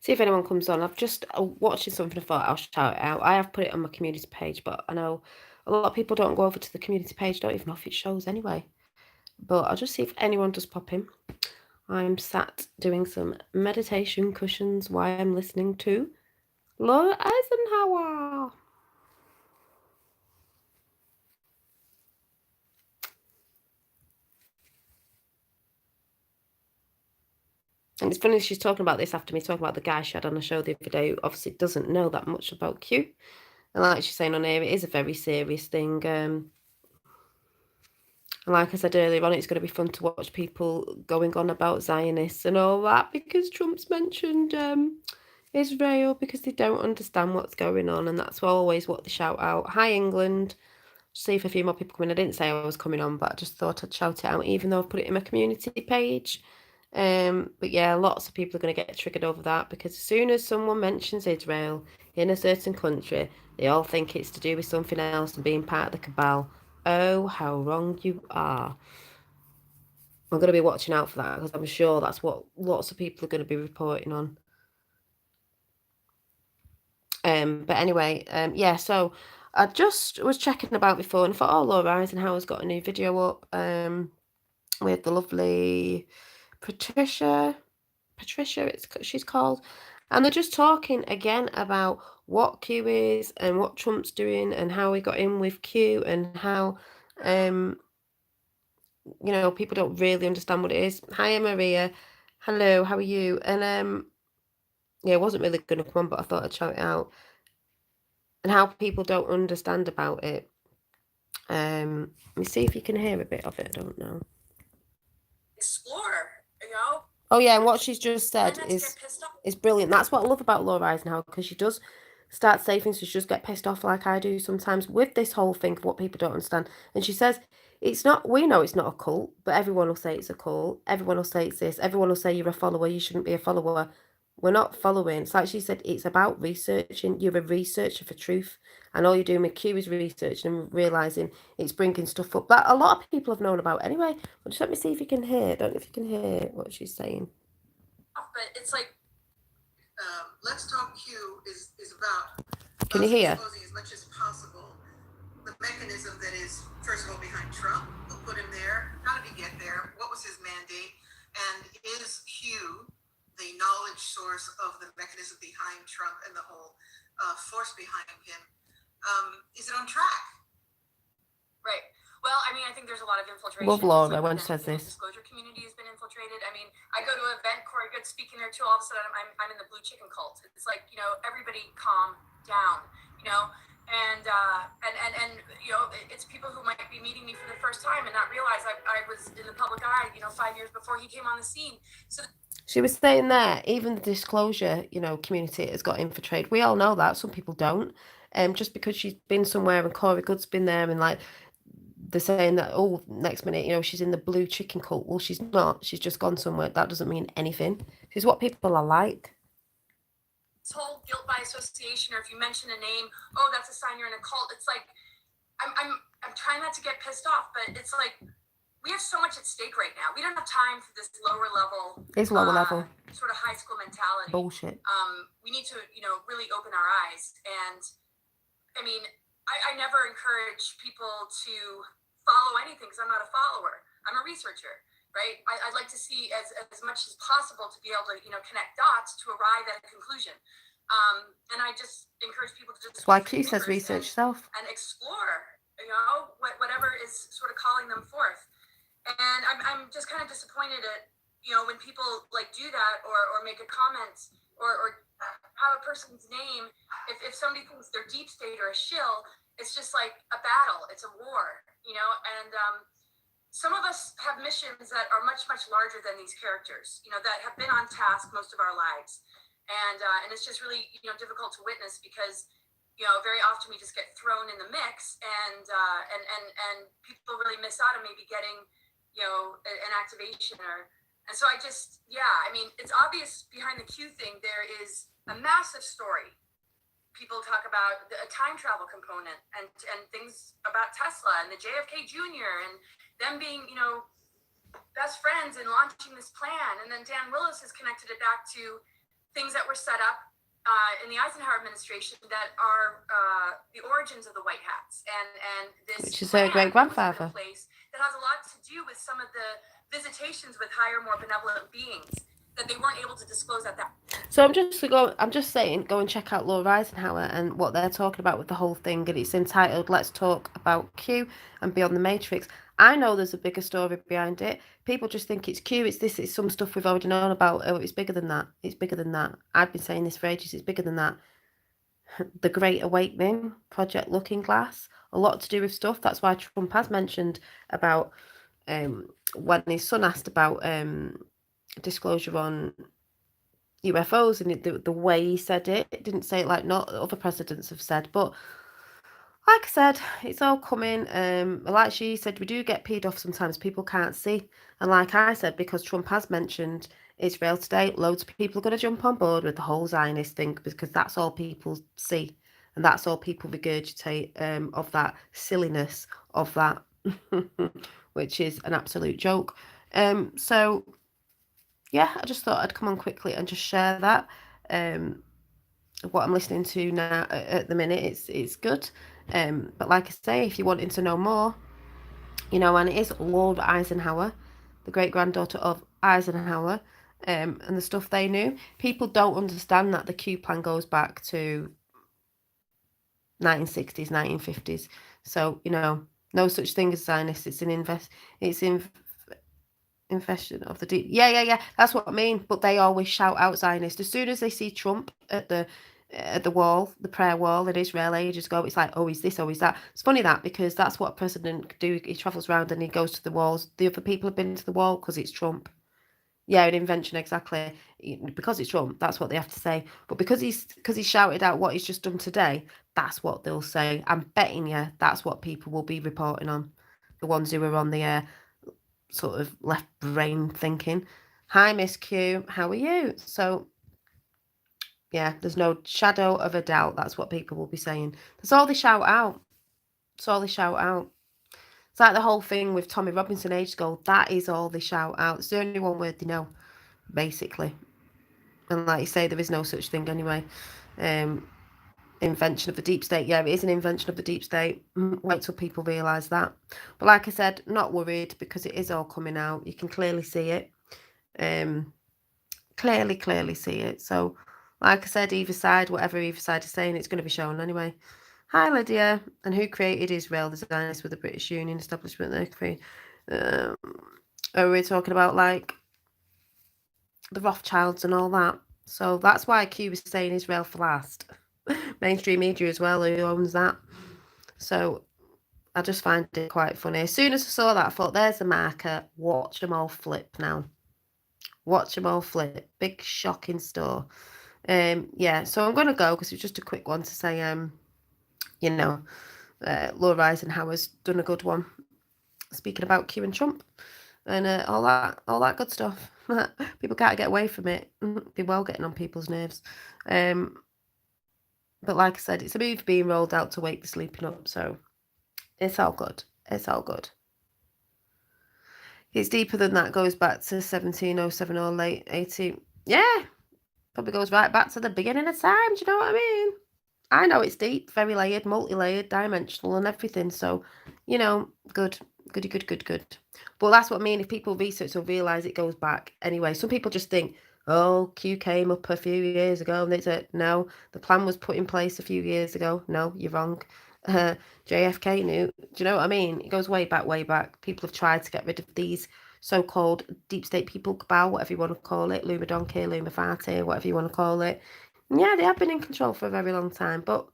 See if anyone comes on. I've just watching something. I thought I'll shout it out. I have put it on my community page, but I know a lot of people don't go over to the community page. Don't even know if it shows anyway. But I'll just see if anyone does pop in. I'm sat doing some meditation cushions while I'm listening to Laura Eisenhower. And it's funny she's talking about this after me talking about the guy she had on the show the other day who obviously doesn't know that much about Q. And like she's saying on here, it is a very serious thing. And like I said earlier on, it's going to be fun to watch people going on about Zionists and all that because Trump's mentioned Israel because they don't understand what's going on. And that's always what they shout out. Hi, England. See if a few more people come in. I didn't say I was coming on, but I just thought I'd shout it out, even though I've put it in my community page. But yeah, lots of people are going to get triggered over that because as soon as someone mentions Israel in a certain country, they all think it's to do with something else and being part of the cabal. Oh, how wrong you are. I'm going to be watching out for that because I'm sure that's what lots of people are going to be reporting on. But anyway, yeah, so I just was checking about before and I thought, oh, Laura Eisenhower's got a new video up with the lovely Patricia, she's called. And they're just talking again about what Q is and what Trump's doing and how he got in with Q and how, people don't really understand what it is. Hi, Maria. Hello, how are you? And yeah, I wasn't really going to come on, but I thought I'd shout it out. And how people don't understand about it. Let me see if you can hear a bit of it. I don't know. Explore, you know. Oh yeah, and what she's just said is brilliant. That's what I love about Laura Eisenhower because she does start saying things. She just get pissed off like I do sometimes with this whole thing of what people don't understand. And she says it's not. We know it's not a cult, but everyone will say it's a cult. Everyone will say it's this. Everyone will say you're a follower. You shouldn't be a follower. We're not following. It's like she said. It's about researching. You're a researcher for truth, and all you're doing with Q is researching and realizing it's bringing stuff up that a lot of people have known about anyway. But just let me see if you can hear. I don't know if you can hear what she's saying. But it's like, Let's Talk Q is about. Can you hear? Exposing as much as possible the mechanism that is, first of all, behind Trump. Who put him there? How did he get there? What was his mandate? And is Q the knowledge source of the mechanism behind Trump and the whole force behind him? Is it on track? Right. Well, I mean, I think there's a lot of infiltration. Love Laura when she says this. Disclosure community has been infiltrated. I mean, I go to an event, Corey Good's speaking there too. All of a sudden, I'm in the blue chicken cult. It's like, everybody calm down, and it's people who might be meeting me for the first time and not realize I was in the public eye, 5 years before he came on the scene. So she was saying there, even the disclosure, community has got infiltrated. We all know that. Some people don't. Just because she's been somewhere and Corey Good's been there and like they're saying that, oh, next minute, she's in the blue chicken cult. Well, she's not. She's just gone somewhere. That doesn't mean anything. She's what people are like. This whole guilt by association, or if you mention a name, oh, that's a sign you're in a cult. It's like, I'm trying not to get pissed off, but it's like, we have so much at stake right now. We don't have time for this lower level. It's lower level. Sort of high school mentality. Bullshit. We need to, really open our eyes. And I mean, I never encourage people to follow anything because I'm not a follower. I'm a researcher, right? I'd like to see as much as possible to be able to, connect dots to arrive at a conclusion. And I just encourage people to just. That's why Q says research self. And explore, whatever is sort of calling them forth. And I'm just kind of disappointed at, when people like do that or make a comment or have a person's name, if somebody thinks they're deep state or a shill, it's just like a battle. It's a war, and some of us have missions that are much, much larger than these characters, that have been on task most of our lives. And it's just really, difficult to witness because, very often we just get thrown in the mix and people really miss out on maybe getting, an activation and so it's obvious behind the Q thing, there is a massive story. People talk about a time travel component and things about Tesla and the JFK Jr. and them being, best friends and launching this plan. And then Dan Willis has connected it back to things that were set up in the Eisenhower administration that are the origins of the White Hats, and this which is her great grandfather. Place that has a lot to do with some of the visitations with higher, more benevolent beings that they weren't able to disclose at that. So I'm just saying, go and check out Laura Eisenhower and what they're talking about with the whole thing, and it's entitled "Let's Talk About Q and Beyond the Matrix." I know there's a bigger story behind it. People just think it's Q, it's this, it's some stuff we've already known about. Oh, it's bigger than that. It's bigger than that. I've been saying this for ages. It's bigger than that. The Great Awakening, Project Looking Glass, a lot to do with stuff. That's why Trump has mentioned about when his son asked about disclosure on UFOs, and the way he said it didn't say it like not other presidents have said, but like I said, it's all coming. Like she said, we do get peed off sometimes. People can't see, and like I said, because Trump has mentioned Israel today, loads of people are going to jump on board with the whole Zionist thing because that's all people see, and that's all people regurgitate of that silliness of that, which is an absolute joke. So yeah, I just thought I'd come on quickly and just share that. What I'm listening to now at the minute, it's good. But like I say, if you're wanting to know more, you know, and it is Lord Eisenhower, the great granddaughter of Eisenhower, and the stuff they knew. People don't understand that the Q plan goes back to 1960s, 1950s. So, you know, no such thing as Zionists. It's infection of the deep. Yeah. That's what I mean. But they always shout out Zionist as soon as they see Trump at the wall, the prayer wall in Israel ages ago. It's like, oh, is this, oh, is that? It's funny that because that's what a president can do. He travels around and he goes to the walls. The other people have been to the wall because it's Trump. Yeah, an invention, exactly. Because it's Trump, that's what they have to say. But because he shouted out what he's just done today, that's what they'll say. I'm betting you that's what people will be reporting on. The ones who are on the sort of left brain thinking. Hi, Miss Q, how are you? So yeah, there's no shadow of a doubt that's what people will be saying. That's all they shout out. That's all they shout out. It's like the whole thing with Tommy Robinson ages ago. That is all they shout out. It's the only one word they know, basically. And like you say, there is no such thing anyway. Invention of the deep state. Yeah, it is an invention of the deep state. Wait till people realise that. But like I said, not worried because it is all coming out. You can clearly see it. Clearly see it. So like I said, either side, whatever either side is saying, it's going to be shown anyway. Hi, Lydia. And who created Israel? The Zionists with the British Union establishment they created. Are we talking about like the Rothschilds and all that? So that's why Q was saying Israel for last. Mainstream media as well, who owns that. So I just find it quite funny. As soon as I saw that, I thought, there's the marker. Watch them all flip now. Watch them all flip. Big shocking store. Yeah, so I'm going to go because it's just a quick one to say, you know, Laura Eisenhower's done a good one. Speaking about Q and Trump and all that good stuff. People can't get away from it. Be well getting on people's nerves. But like I said, it's a movie being rolled out to wake the sleeping up. So it's all good. It's all good. It's deeper than that. Goes back to 1707 or late 18. Yeah, probably goes right back to the beginning of time. Do you know what I mean? I know it's deep, very layered, multi-layered, dimensional and everything. So, you know, good. But that's what I mean. If people research, they'll realise it goes back. Anyway, some people just think, oh, Q came up a few years ago. And they said, no, the plan was put in place a few years ago. No, you're wrong. JFK knew. Do you know what I mean? It goes way back. People have tried to get rid of these so-called deep state people, cabal, whatever you want to call it, Luma Donkey, Luma Fati, whatever you want to call it. And yeah, they have been in control for a very long time, but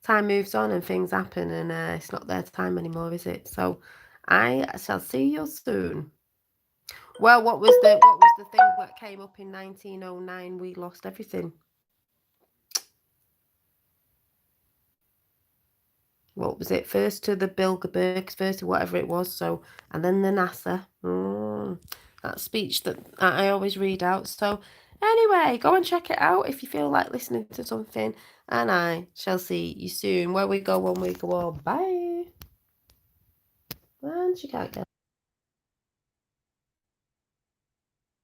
time moves on and things happen, and it's not their time anymore, is it? So I shall see you soon. Well, what was the thing that came up in 1909? We lost everything. What was it? First to the Bilderbergs, first to whatever it was. So, and then the NASA. That speech that I always read out. So, anyway, go and check it out if you feel like listening to something. And I shall see you soon. Where we go, when we go on. Bye. And she can't get.